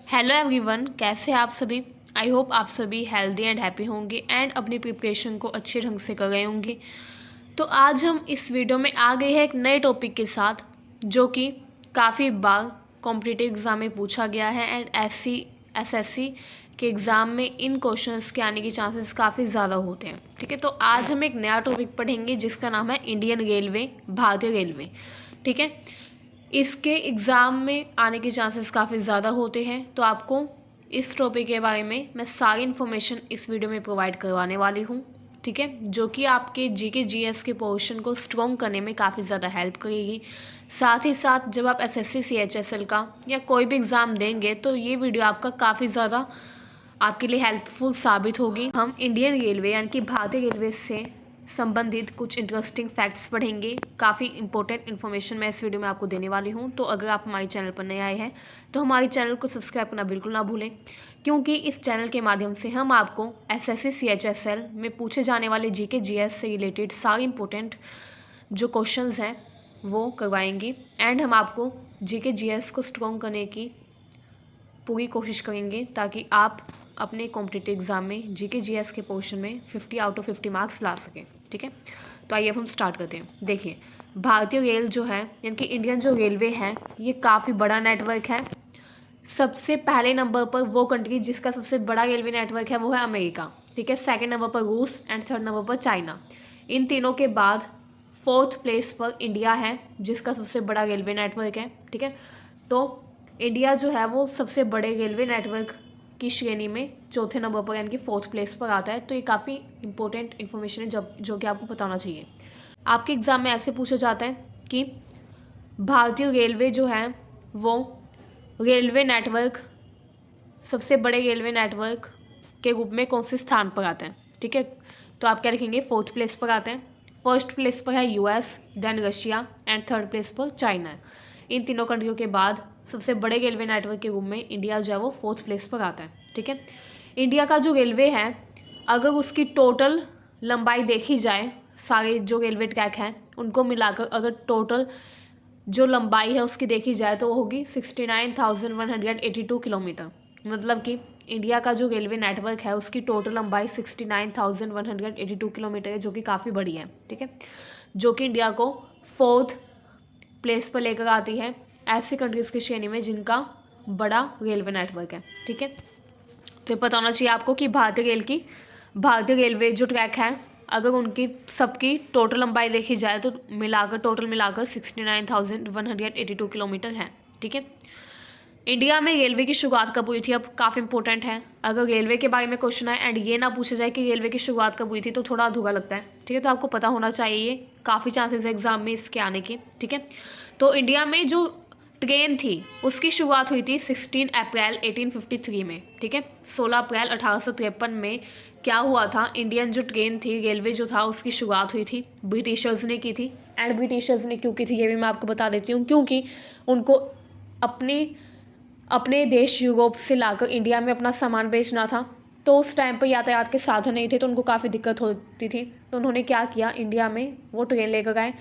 Hello everyone, कैसे हैं आप सभी। आई होप आप सभी हेल्दी एंड हैप्पी होंगे एंड अपनी प्रिपरेशन को अच्छे ढंग से कर रहे होंगे। तो आज हम इस वीडियो में आ गए हैं एक नए टॉपिक के साथ जो कि काफ़ी बार कॉम्पिटिटिव एग्ज़ाम में पूछा गया है एंड एसएससी के एग्ज़ाम में इन क्वेश्चंस के आने के चांसेस काफ़ी ज़्यादा होते हैं। ठीक है, तो आज हम एक नया टॉपिक पढ़ेंगे जिसका नाम है इंडियन रेलवे, भारतीय रेलवे। ठीक है, इसके एग्ज़ाम में आने के चांसेस काफ़ी ज़्यादा होते हैं, तो आपको इस टॉपिक के बारे में मैं सारी इन्फॉर्मेशन इस वीडियो में प्रोवाइड करवाने वाली हूँ। ठीक है, जो कि आपके जीके जीएस के पोर्शन को स्ट्रॉन्ग करने में काफ़ी ज़्यादा हेल्प करेगी। साथ ही साथ जब आप एसएससी सीएचएसएल का या कोई भी एग्ज़ाम देंगे तो ये वीडियो आपका काफ़ी ज़्यादा आपके लिए हेल्पफुल साबित होगी। हम इंडियन रेलवे यानी कि भारतीय रेलवे से संबंधित कुछ इंटरेस्टिंग फैक्ट्स पढ़ेंगे। काफ़ी इंपॉर्टेंट इन्फॉर्मेशन मैं इस वीडियो में आपको देने वाली हूँ। तो अगर आप हमारे चैनल पर नए आए हैं तो हमारे चैनल को सब्सक्राइब करना बिल्कुल ना भूलें, क्योंकि इस चैनल के माध्यम से हम आपको एसएससी सीएचएसएल में पूछे जाने वाले जीके जीएस से रिलेटेड सारे इंपॉर्टेंट जो क्वेश्चंस हैं वो करवाएंगे एंड हम आपको जीके जीएस को स्ट्रॉन्ग करने की पूरी कोशिश करेंगे ताकि आप अपने कॉम्पिटिटिव एग्ज़ाम में जीके जीएस के पोर्शन में 50 आउट ऑफ 50 मार्क्स ला सकें। ठीक है, तो आइए अब हम स्टार्ट करते हैं। देखिए, भारतीय रेल जो है यानी कि इंडियन जो रेलवे है ये काफ़ी बड़ा नेटवर्क है। सबसे पहले नंबर पर वो कंट्री जिसका सबसे बड़ा रेलवे नेटवर्क है वो है अमेरिका। ठीक है, सेकेंड नंबर पर रूस एंड थर्ड नंबर पर चाइना। इन तीनों के बाद फोर्थ प्लेस पर इंडिया है जिसका सबसे बड़ा रेलवे नेटवर्क है। ठीक है, तो इंडिया जो है वो सबसे बड़े रेलवे नेटवर्क की श्रेणी में चौथे नंबर पर यानी कि फोर्थ प्लेस पर आता है। तो ये काफ़ी इंपॉर्टेंट इन्फॉर्मेशन है जो कि आपको पता होना चाहिए। आपके एग्ज़ाम में ऐसे पूछा जाता है कि भारतीय रेलवे जो है वो रेलवे नेटवर्क सबसे बड़े रेलवे नेटवर्क के रूप में कौन से स्थान पर आता है। ठीक है, तो आप क्या लिखेंगे, फोर्थ प्लेस पर आते हैं। फर्स्ट प्लेस पर है US, then Russia and third place पर चाइना है। इन तीनों कंट्रियों के बाद सबसे बड़े रेलवे नेटवर्क के रूप में इंडिया जो है वो फोर्थ प्लेस पर आता है। ठीक है, इंडिया का जो रेलवे है अगर उसकी टोटल लंबाई देखी जाए, सारे जो रेलवे ट्रैक हैं उनको मिलाकर अगर टोटल जो लंबाई है उसकी देखी जाए तो वो होगी 69,182 किलोमीटर। मतलब कि इंडिया का जो रेलवे नेटवर्क है उसकी टोटल लंबाई 69,182 किलोमीटर है, जो कि काफ़ी बड़ी है। ठीक है, जो कि इंडिया को फोर्थ प्लेस पर लेकर आती है ऐसी कंट्रीज़ की श्रेणी में जिनका बड़ा रेलवे नेटवर्क है। ठीक है, तो ये पता होना चाहिए आपको कि भारतीय रेलवे जो ट्रैक है अगर उनकी सबकी टोटल लंबाई देखी जाए तो टोटल मिलाकर 69,182 किलोमीटर है। ठीक है, इंडिया में रेलवे की शुरुआत कब हुई थी, अब काफ़ी इंपॉर्टेंट है। अगर रेलवे के बारे में क्वेश्चन है एंड ये ना पूछा जाए कि रेलवे की शुरुआत कब हुई थी तो थोड़ा अधूरा लगता है। ठीक है, तो आपको पता होना चाहिए, काफ़ी चांसेस है एग्जाम में इसके आने के। ठीक है, तो इंडिया में जो ट्रेन थी उसकी शुरुआत हुई थी 16 अप्रैल 1853 में। ठीक है, 16 अप्रैल 1853 में क्या हुआ था, इंडियन जो ट्रेन थी, रेलवे जो था उसकी शुरुआत हुई थी, ब्रिटिशर्स ने की थी। एंड ब्रिटिशर्स ने क्यों की थी ये भी मैं आपको बता देती हूँ, क्योंकि उनको अपने देश यूरोप से लाकर इंडिया में अपना सामान बेचना था। तो उस टाइम पर यातायात के साधन नहीं थे तो उनको काफ़ी दिक्कत होती थी। तो उन्होंने क्या किया, इंडिया में वो ट्रेन लेकर आए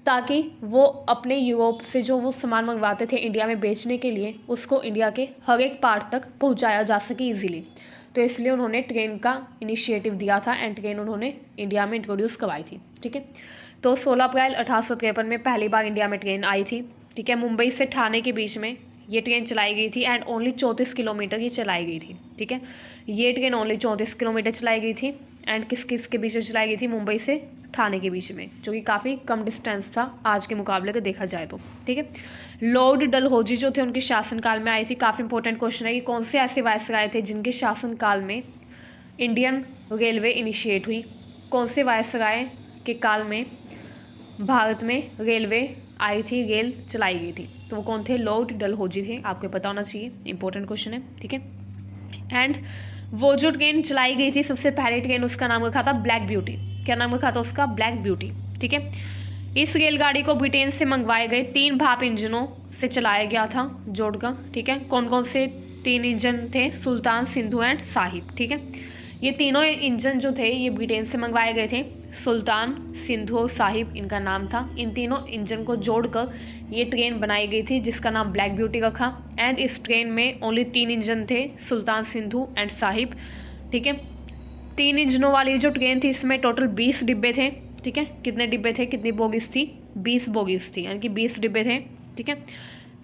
ताकि वो अपने यूरोप से जो वो सामान मंगवाते थे इंडिया में बेचने के लिए उसको इंडिया के हर एक पार्ट तक पहुंचाया जा सके इजीली। तो इसलिए उन्होंने ट्रेन का इनिशिएटिव दिया था एंड ट्रेन उन्होंने इंडिया में इंट्रोड्यूस करवाई थी। ठीक है, तो 16 अप्रैल 1853 में पहली बार इंडिया में ट्रेन आई थी। ठीक है, मुंबई से ठाणे के बीच में ये ट्रेन चलाई गई थी एंड ओनली 34 किलोमीटर ही चलाई गई थी। ठीक है, ये ट्रेन ओनली 34 किलोमीटर चलाई गई थी एंड किस किस के बीच में चलाई गई थी, मुंबई से ठाणे के बीच में, जो कि काफ़ी कम डिस्टेंस था आज के मुकाबले अगर देखा जाए तो। ठीक है, लॉर्ड डलहौजी जो थे उनके शासनकाल में आई थी। काफ़ी इंपॉर्टेंट क्वेश्चन है कि कौन से ऐसे वायसराय थे जिनके शासनकाल में इंडियन रेलवे इनिशिएट हुई, कौन से वायसराय के काल में भारत में रेलवे आई थी, रेल चलाई गई थी, तो वो कौन थे, लॉर्ड डलहौजी थे। आपको पता होना चाहिए, इंपॉर्टेंट क्वेश्चन है। ठीक है, एंड वो जो ट्रेन चलाई गई थी सबसे पहले ट्रेन उसका नाम रखा था ब्लैक ब्यूटी। क्या नाम रखा था उसका, ब्लैक ब्यूटी। ठीक है, इस रेलगाड़ी को ब्रिटेन से मंगवाए गए 3 भाप इंजनों से चलाया गया था जोड़कर। ठीक है, कौन कौन से 3 इंजन थे, सुल्तान, सिंधु एंड साहिब। ठीक है, ये तीनों इंजन जो थे ये ब्रिटेन से मंगवाए गए थे सुल्तान, सिंधु और साहिब इनका नाम था। इन तीनों इंजन को जोड़कर ये ट्रेन बनाई गई थी जिसका नाम ब्लैक ब्यूटी रखा। एंड इस ट्रेन में ओनली 3 इंजन थे, सुल्तान, सिंधु एंड साहिब। ठीक है, 3 इंजनों वाली जो ट्रेन थी इसमें टोटल 20 डिब्बे थे। ठीक है, कितने डिब्बे थे, कितनी बोगीज थी, 20 बोगीज थी, यानी कि 20 डिब्बे थे। ठीक है,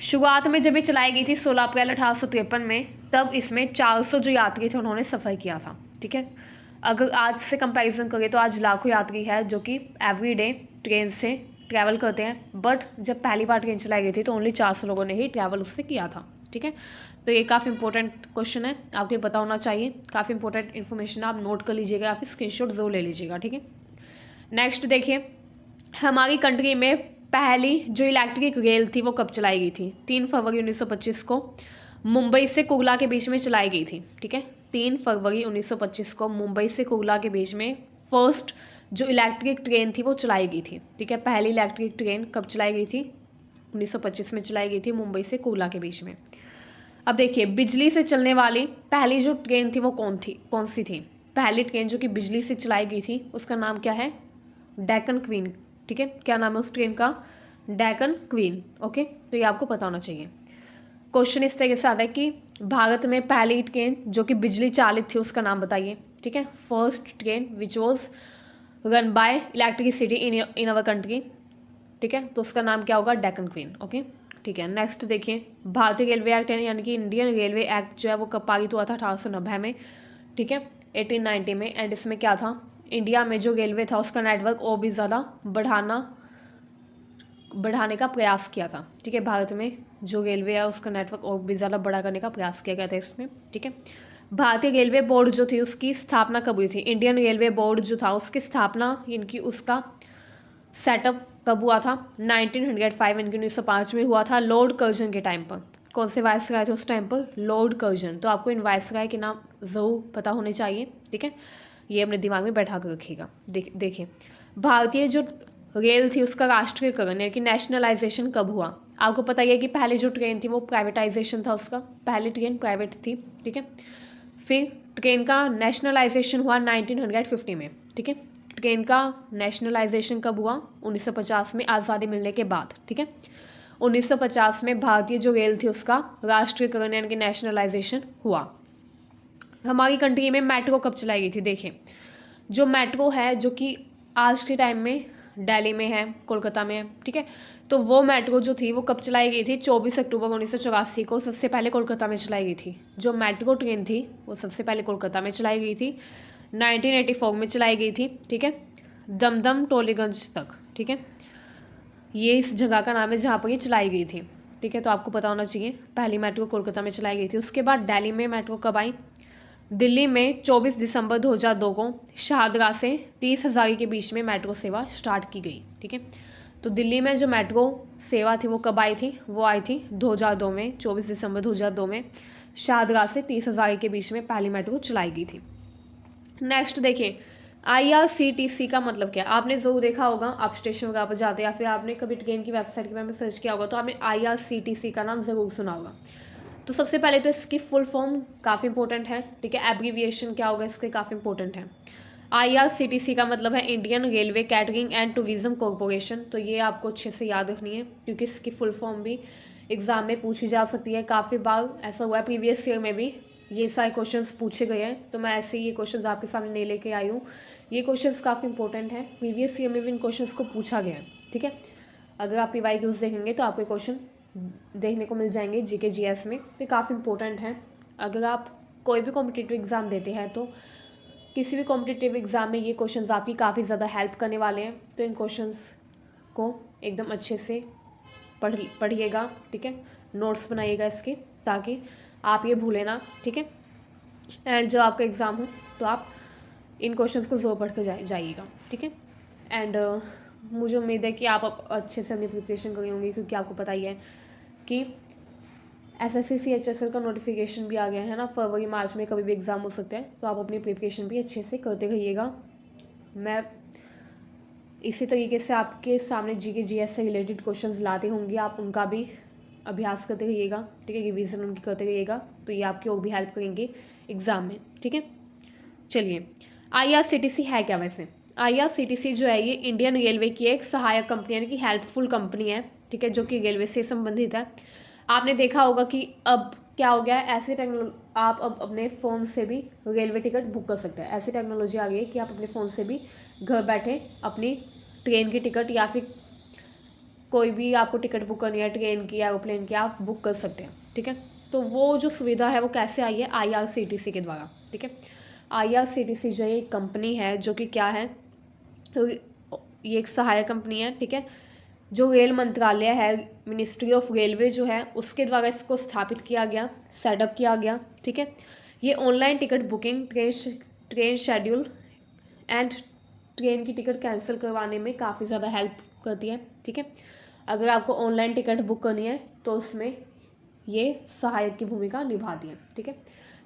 शुरुआत में जब ये चलाई गई थी 16 अप्रैल 1853 में, तब इसमें 400 जो यात्री थे उन्होंने सफ़र किया था। ठीक है, अगर आज से कंपैरिजन करें तो आज लाखों यात्री है जो कि एवरी डे ट्रेन से ट्रैवल करते हैं, बट जब पहली बार ट्रेन चलाई गई थी तो ओनली 400 लोगों ने ही ट्रैवल उससे किया था। ठीक है, तो ये काफ़ी इंपॉर्टेंट क्वेश्चन है, आपको पता होना चाहिए। काफ़ी इंपॉर्टेंट इन्फॉर्मेशन आप नोट कर लीजिएगा या फिर स्क्रीनशॉट जरूर ले लीजिएगा। ठीक है, नेक्स्ट देखिए, हमारी कंट्री में पहली जो इलेक्ट्रिक रेल थी वो कब चलाई गई थी? 3 फरवरी 1925 को मुंबई से कुर्ला के बीच में चलाई गई थी। ठीक है, 3 फरवरी 1925 को मुंबई से कुर्ला के बीच में फर्स्ट जो इलेक्ट्रिक ट्रेन थी वो चलाई गई थी। ठीक है, पहली इलेक्ट्रिक ट्रेन कब चलाई गई थी? 1925 में चलाई गई थी मुंबई से कुर्ला के बीच में। अब देखिए, बिजली से चलने वाली पहली जो ट्रेन थी वो कौन सी थी? पहली ट्रेन जो कि बिजली से चलाई गई थी उसका नाम क्या है? डेक्कन क्वीन। ठीक है, क्या नाम है उस ट्रेन का? डेक्कन क्वीन। ओके, तो ये आपको पता होना चाहिए। क्वेश्चन इस तरीके से आता है कि भारत में पहली ट्रेन जो कि बिजली चालित थी उसका नाम बताइए। ठीक है, first train which was run by electricity in our country. ठीक है, तो उसका नाम क्या होगा? डेक्कन क्वीन। ओके, ठीक है, नेक्स्ट देखिए, भारतीय रेलवे एक्ट यानी कि इंडियन रेलवे एक्ट जो है वो कब पारित हुआ था? 1890 में। ठीक है, 1890 में। एंड इसमें क्या था? इंडिया में जो रेलवे था उसका नेटवर्क और भी ज़्यादा बढ़ाने का प्रयास किया था। ठीक है, भारत में जो रेलवे है उसका नेटवर्क और भी ज़्यादा बड़ा करने का प्रयास किया गया था इसमें। ठीक है, भारतीय रेलवे बोर्ड जो थी उसकी स्थापना कब हुई थी? इंडियन रेलवे बोर्ड जो था उसकी स्थापना इनकी उसका सेटअप कब हुआ था? 1905 इनकी 1905 में हुआ था, लॉर्ड कर्जन के टाइम पर। कौन से वायसराय थे उस टाइम पर? Lord Curzon. तो आपको इन वायसराय के नाम ज़रूर पता होने चाहिए। ठीक है, ये अपने दिमाग में बैठा कर रखिएगा। देखिए, भारतीय जो रेल थी उसका राष्ट्रीयकरण यानी कि नेशनलाइजेशन कब हुआ? आपको पता ही है कि पहले जो ट्रेन थी वो प्राइवेटाइजेशन था उसका, पहली ट्रेन प्राइवेट थी। ठीक है, फिर ट्रेन का नेशनलाइजेशन हुआ 1950 में। ठीक है, ट्रेन का नेशनलाइजेशन कब हुआ? 1950 में, आज़ादी मिलने के बाद। ठीक है, 1950 में भारतीय जो रेल थी उसका राष्ट्रीयकरण यानी कि नेशनलाइजेशन हुआ। हमारी कंट्री में मेट्रो कब चलाई गई थी? देखिए, जो मेट्रो है जो कि आज के टाइम में दिल्ली में है, कोलकाता में है। ठीक है, तो वो मेट्रो जो थी वो कब चलाई गई थी? 24 अक्टूबर 1984 को सबसे पहले कोलकाता में चलाई गई थी। जो मेट्रो ट्रेन थी वो सबसे पहले कोलकाता में चलाई गई थी, 1984 में चलाई गई थी। ठीक है, दमदम टोलीगंज तक। ठीक है, ये इस जगह का नाम है जहाँ पर ये चलाई गई थी। ठीक है, तो आपको पता होना चाहिए पहली मेट्रो कोलकाता में चलाई गई थी। उसके बाद दिल्ली में मेट्रो कब आई? दिल्ली में 24 दिसंबर 2002 को शाहदरा से 30 हज़ारी के बीच में मेट्रो सेवा स्टार्ट की गई। ठीक है, तो दिल्ली में जो मेट्रो सेवा थी वो कब आई थी? वो आई थी 2002 में, 24 दिसंबर 2002 में शाहदरा से 30 हज़ारी के बीच में पहली मेट्रो चलाई गई थी। नेक्स्ट देखिए, IRCTC का मतलब क्या है? आपने ज़रूर देखा होगा, आप स्टेशन वगैरह पर जाते हैं या फिर आपने कभी ट्रेन की वेबसाइट के बारे में सर्च किया होगा तो आपने IRCTC का नाम ज़रूर सुना होगा। तो सबसे पहले तो इसकी फुल फॉर्म काफ़ी इंपॉर्टेंट है। ठीक है, एब्रीविएशन क्या होगा इसके, काफ़ी इंपॉर्टेंट है। IRCTC का मतलब है Indian railway catering and tourism corporation. तो ये आपको अच्छे से याद रखनी है क्योंकि इसकी फुल फॉर्म भी एग्ज़ाम में पूछी जा सकती है। काफ़ी बार ऐसा हुआ है, प्रीवियस ईयर में भी ये सारे क्वेश्चंस पूछे गए हैं, तो मैं ऐसे ही ये क्वेश्चंस आपके सामने नहीं लेके आई हूँ। ये क्वेश्चंस काफ़ी इंपॉर्टेंट है, प्रीवियस ईयर में भी इन क्वेश्चंस को पूछा गया है। ठीक है, अगर आप PYQs देखेंगे तो आपके क्वेश्चन देखने को मिल जाएंगे GK GS में, तो काफ़ी इंपॉर्टेंट है। अगर आप कोई भी कॉम्पिटिटिव एग्ज़ाम देते हैं तो किसी भी कॉम्पिटिटिव एग्ज़ाम में ये क्वेश्चंस आपकी काफ़ी ज़्यादा हेल्प करने वाले हैं। तो इन क्वेश्चंस को एकदम अच्छे से पढ़िएगा। ठीक है, नोट्स बनाइएगा इसके, ताकि आप ये भूलें ना। ठीक है, एंड जब आपका एग्ज़ाम हो तो आप इन क्वेश्चंस को ज़रूर पढ़ कर जाइएगा। ठीक है, एंड मुझे उम्मीद है कि आप अच्छे से अपनी प्रिपरेशन करी होंगी क्योंकि आपको पता ही है कि SSC CHSL का नोटिफिकेशन भी आ गया है ना, फरवरी मार्च में कभी भी एग्ज़ाम हो सकता है। तो आप अपनी प्रिपरेशन भी अच्छे से करते रहिएगा। मैं इसी तरीके से आपके सामने GK GS से रिलेटेड क्वेश्चंस लाते होंगे, आप उनका भी अभ्यास करते रहिएगा। ठीक है, रिवीजन उनकी करते रहिएगा, तो ये आपकी और भी हेल्प करेंगे एग्ज़ाम में। ठीक है, चलिए, IRCTC है क्या? वैसे IRCTC जो है ये इंडियन रेलवे की एक सहायक कंपनी यानी कि हेल्पफुल कंपनी है, ठीक है, जो कि रेलवे से संबंधित है। आपने देखा होगा कि अब क्या हो गया है, ऐसी आप अब अपने फ़ोन से भी रेलवे टिकट बुक कर सकते हैं। ऐसी टेक्नोलॉजी आ गई है कि आप अपने फ़ोन से भी घर बैठे अपनी ट्रेन की टिकट या फिर कोई भी आपको टिकट बुक करनी है ट्रेन की, एरोप्लेन की, आप बुक कर सकते हैं, ठीक है। तो वो जो सुविधा है वो कैसे आई है, IRCTC के द्वारा, ठीक है। IRCTC जो एक कंपनी है जो कि क्या है, तो ये एक सहायक कंपनी है, ठीक है, जो रेल मंत्रालय है, मिनिस्ट्री ऑफ रेलवे जो है उसके द्वारा इसको स्थापित किया गया, सेटअप किया गया, ठीक है। ये online ticket booking, train schedule and train की टिकट कैंसिल करवाने में काफ़ी ज़्यादा हेल्प करती है, ठीक है। अगर आपको ऑनलाइन टिकट बुक करनी है तो उसमें ये सहायक की भूमिका निभाती है, ठीक है।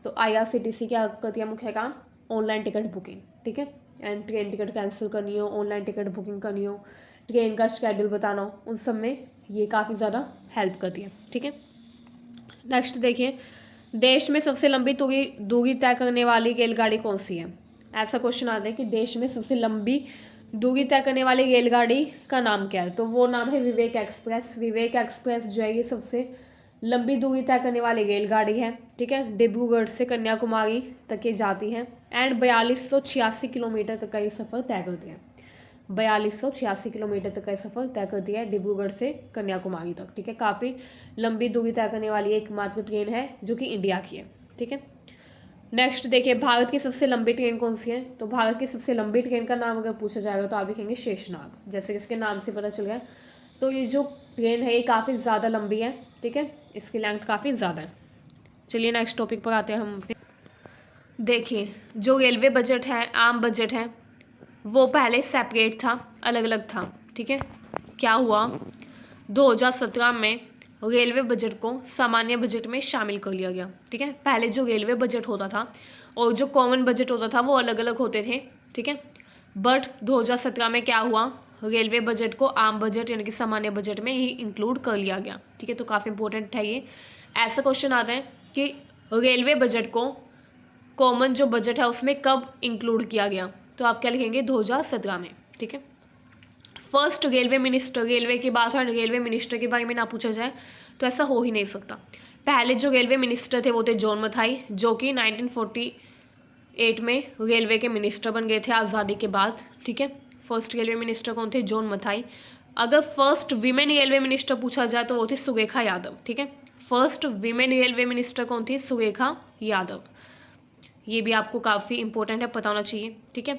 तो IRCTC क्या करती है, मुख्य काम ऑनलाइन टिकट बुकिंग, ठीक है, एंड ट्रेन टिकट कैंसिल करनी हो, ऑनलाइन टिकट बुकिंग करनी हो, ट्रेन का शेड्यूल बताना हो, उन सब में ये काफ़ी ज़्यादा हेल्प करती है, ठीक है। नेक्स्ट देखिए, देश में सबसे लंबी दूरी तय करने वाली रेलगाड़ी कौन सी है। ऐसा क्वेश्चन आता है कि देश में सबसे लंबी दूरी तय करने वाली रेलगाड़ी का नाम क्या है, तो वो नाम है विवेक एक्सप्रेस। विवेक एक्सप्रेस जो है ये सबसे लंबी दूरी तय करने वाली रेलगाड़ी है, ठीक है। डिब्रूगढ़ से कन्याकुमारी तक ये जाती है एंड 4286 किलोमीटर तक का ये सफ़र तय करती है। 4286 किलोमीटर तक का सफ़र तय करती है डिब्रूगढ़ से कन्याकुमारी तक, ठीक है। काफ़ी लंबी दूरी तय करने वाली एकमात्र ट्रेन है जो कि इंडिया की है, ठीक है। नेक्स्ट देखिए, भारत की सबसे लंबी ट्रेन कौन सी है, तो भारत की सबसे लंबी ट्रेन का नाम अगर पूछा जाएगा तो आप लिखेंगे शेषनाग, जैसे कि इसके नाम से पता चल गया। तो ये जो ट्रेन है ये काफ़ी ज़्यादा लंबी है, ठीक है, इसकी लेंथ काफ़ी ज़्यादा है। चलिए नेक्स्ट टॉपिक पर आते हैं हम अपने। देखिए, जो रेलवे बजट है, आम बजट है, वो पहले सेपरेट था, अलग अलग था, ठीक है। क्या हुआ, 2017 में रेलवे बजट को सामान्य बजट में शामिल कर लिया गया, ठीक है। पहले जो रेलवे बजट होता था और जो कॉमन बजट होता था वो अलग अलग होते थे, ठीक है। बट 2017 में क्या हुआ, रेलवे बजट को आम बजट यानी कि सामान्य बजट में ही इंक्लूड कर लिया गया, ठीक है। तो काफ़ी इंपॉर्टेंट है ये। ऐसा क्वेश्चन आता है कि रेलवे बजट को कॉमन जो बजट है उसमें कब इंक्लूड किया गया, तो आप क्या लिखेंगे, 2017 में, ठीक है। फर्स्ट रेलवे मिनिस्टर, रेलवे की बात है, रेलवे मिनिस्टर के बारे में ना पूछा जाए तो ऐसा हो ही नहीं सकता। पहले जो रेलवे मिनिस्टर थे वो थे जॉन मथाई, जो कि 1948 में रेलवे के मिनिस्टर बन गए थे आज़ादी के बाद, ठीक है। फर्स्ट रेलवे मिनिस्टर कौन थे, जॉन मथाई। अगर फर्स्ट वीमेन रेलवे मिनिस्टर पूछा जाए तो वो थी सुरेखा यादव, ठीक है। फर्स्ट वीमेन रेलवे मिनिस्टर कौन थी, सुरेखा यादव। ये भी आपको काफ़ी इंपॉर्टेंट है, पता होना चाहिए, ठीक है।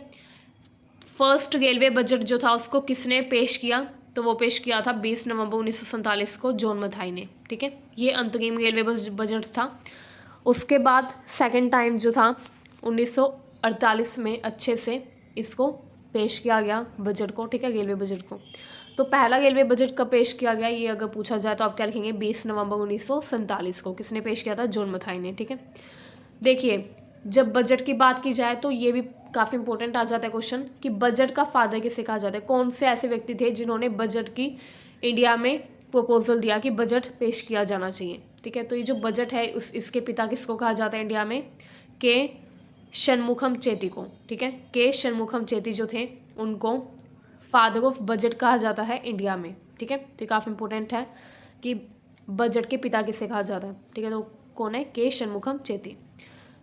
फर्स्ट रेलवे बजट जो था उसको किसने पेश किया, तो वो पेश किया था 20 नवंबर 1947 को जॉन मथाई ने, ठीक है। ये अंतरिम रेलवे बजट था। उसके बाद सेकंड टाइम जो था 1948 में अच्छे से इसको पेश किया गया बजट को, ठीक है, रेलवे बजट को। तो पहला रेलवे बजट कब पेश किया गया ये अगर पूछा जाए तो आप क्या लिखेंगे, 20 नवंबर 1947 को। किसने पेश किया था, जॉन मथाई ने, ठीक है। देखिए, जब बजट की बात की जाए तो ये भी काफ़ी इंपॉर्टेंट आ जाता है क्वेश्चन कि बजट का फादर किसे कहा जाता है, कौन से ऐसे व्यक्ति थे जिन्होंने बजट की इंडिया में प्रपोजल दिया कि बजट पेश किया जाना चाहिए, ठीक है। तो ये जो बजट है इसके पिता किसको कहा जाता है इंडिया में, के षणमुखम चेती को, ठीक है। के षणमुखम चेती जो थे उनको फादर ऑफ बजट कहा जाता है इंडिया में, ठीक है। तो काफ़ी इंपॉर्टेंट है कि बजट के पिता किसे कहा जाता है, ठीक है। तो कौन है, के षणमुखम चेती।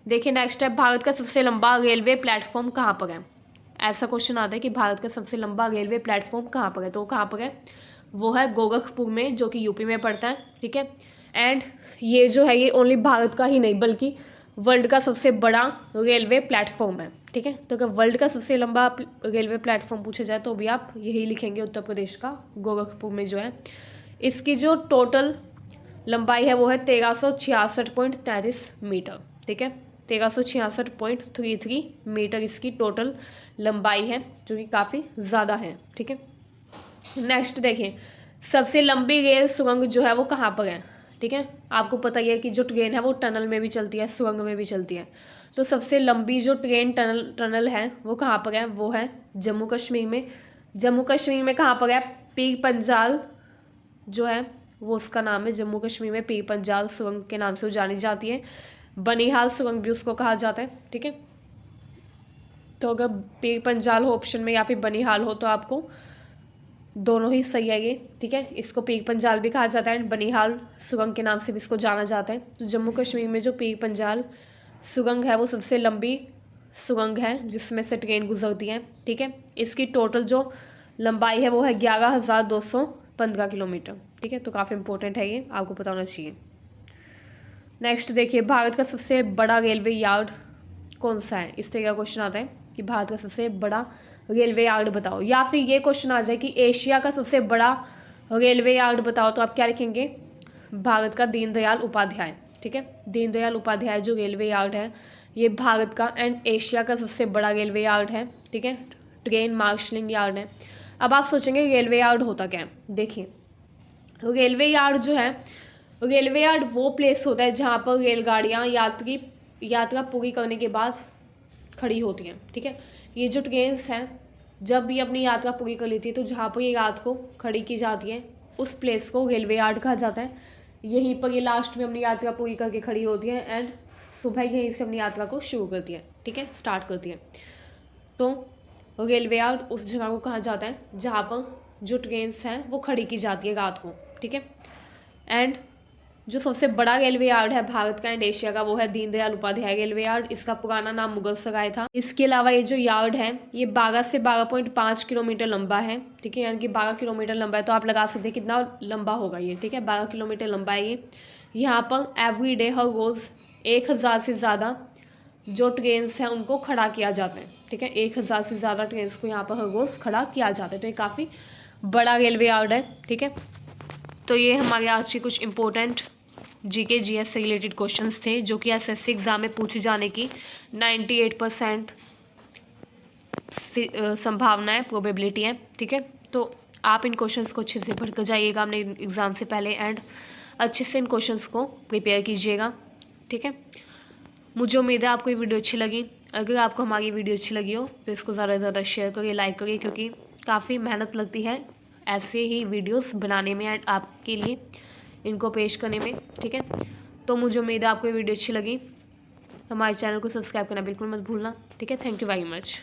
देखिए नेक्स्ट है, भारत का सबसे लंबा रेलवे प्लेटफॉर्म कहाँ पर है। ऐसा क्वेश्चन आता है कि भारत का सबसे लंबा रेलवे प्लेटफॉर्म कहाँ पर है, तो कहाँ पर है, वो है गोरखपुर में, जो कि यूपी में पड़ता है, ठीक है। एंड ये जो है ये ओनली भारत का ही नहीं बल्कि वर्ल्ड का सबसे बड़ा रेलवे प्लेटफॉर्म है, ठीक है। तो अगर वर्ल्ड का सबसे लंबा रेलवे प्लेटफॉर्म पूछा जाए तो भी आप यही लिखेंगे, उत्तर प्रदेश का गोरखपुर में जो है। इसकी जो टोटल लंबाई है वो है 1366.33 मीटर, ठीक है। 1366.33 मीटर इसकी टोटल लंबाई है, जो कि काफ़ी ज़्यादा है, ठीक है। नेक्स्ट देखिए, सबसे लंबी रेल सुरंग जो है वो कहाँ पर है, ठीक है। आपको पता ही है कि जो ट्रेन है वो टनल में भी चलती है, सुरंग में भी चलती है। तो सबसे लंबी जो ट्रेन टनल है वो कहाँ पर है, वो है जम्मू कश्मीर में। जम्मू कश्मीर में कहाँ पर है, पीर पंजाल जो है वो उसका नाम है, जम्मू कश्मीर में पीर पंजाल सुरंग के नाम से वो जानी जाती है। बनिहाल सुरंग भी उसको कहा जाता है, ठीक है। तो अगर पीर पंजाल हो ऑप्शन में या फिर बनिहाल हो तो आपको दोनों ही सही है ये, ठीक है। इसको पीर पंजाल भी कहा जाता है एंड बनिहाल सुरंग के नाम से भी इसको जाना जाता है। तो जम्मू कश्मीर में जो पीर पंजाल सुरंग है वो सबसे लंबी सुरंग है जिसमें से ट्रेन गुजरती है, ठीक है। इसकी टोटल जो लंबाई है वो है 11,215 किलोमीटर, ठीक है। तो काफ़ी इंपॉर्टेंट है ये, आपको पता होना चाहिए। नेक्स्ट देखिए, भारत का सबसे बड़ा रेलवे यार्ड कौन सा है। इस तरह का क्वेश्चन आता है कि भारत का सबसे बड़ा रेलवे यार्ड बताओ, या फिर ये क्वेश्चन आ जाए कि एशिया का सबसे बड़ा रेलवे यार्ड बताओ, तो आप क्या लिखेंगे, भारत का दीनदयाल उपाध्याय, ठीक है। दीनदयाल उपाध्याय जो रेलवे यार्ड है ये भारत का एंड एशिया का सबसे बड़ा रेलवे यार्ड है, ठीक है। ट्रेन मार्शलिंग यार्ड है। अब आप सोचेंगे रेलवे यार्ड होता क्या है। देखिए, रेलवे यार्ड जो है, रेलवे यार्ड वो प्लेस होता है जहाँ पर रेलगाड़ियाँ यात्रा पूरी करने के बाद खड़ी होती हैं, ठीक है। ये जो ट्रेन्स हैं जब भी अपनी यात्रा पूरी कर लेती है तो जहाँ पर ये रात को खड़ी की जाती है उस प्लेस को रेलवे यार्ड कहा जाता है। यहीं पर ये लास्ट में अपनी यात्रा पूरी करके खड़ी होती है एंड सुबह यहीं से अपनी यात्रा को शुरू करती है, ठीक है, स्टार्ट करती है। तो रेलवे यार्ड उस जगह को कहा जाता है जहाँ पर जो ट्रेन्स हैं वो खड़ी की जाती है रात को, ठीक है। एंड जो सबसे बड़ा रेलवे यार्ड है भारत का एंड एशिया का वो है दीनदयाल उपाध्याय रेलवे यार्ड। इसका पुराना नाम मुगल सराय था। इसके अलावा ये जो यार्ड है ये 12 से 12.5 किलोमीटर लंबा है, ठीक है, यानी कि 12 किलोमीटर लंबा है। तो आप लगा सकते हैं कितना लंबा होगा ये, ठीक है, 12 किलोमीटर लंबा है ये। यहाँ पर एवरी डे हर रोज़ 1000 से ज़्यादा जो ट्रेन्स हैं उनको खड़ा किया जाता है, ठीक है। 1000 से ज़्यादा ट्रेन्स को यहाँ पर हर रोज़ खड़ा किया जाता है। तो ये काफ़ी बड़ा रेलवे यार्ड है, ठीक है। तो ये हमारे आज की कुछ इंपॉर्टेंट जीके जीएस से रिलेटेड क्वेश्चंस थे जो कि एसएससी एग्ज़ाम में पूछे जाने की 98% संभावना है, प्रोबेबिलिटी है, ठीक है। तो आप इन क्वेश्चंस को अच्छे से पढ़ कर जाइएगा अपने एग्ज़ाम से पहले एंड अच्छे से इन क्वेश्चंस को प्रिपेयर कीजिएगा, ठीक है। मुझे उम्मीद है आपको ये वीडियो अच्छी लगी। अगर आपको हमारी वीडियो अच्छी लगी हो तो इसको ज़्यादा से ज़्यादा शेयर करिए, लाइक करिए, क्योंकि काफ़ी मेहनत लगती है ऐसे ही वीडियोस बनाने में एंड आपके लिए इनको पेश करने में, ठीक है। तो मुझे उम्मीद है आपको ये वीडियो अच्छी लगी। हमारे चैनल को सब्सक्राइब करना बिल्कुल मत भूलना, ठीक है। Thank you very much.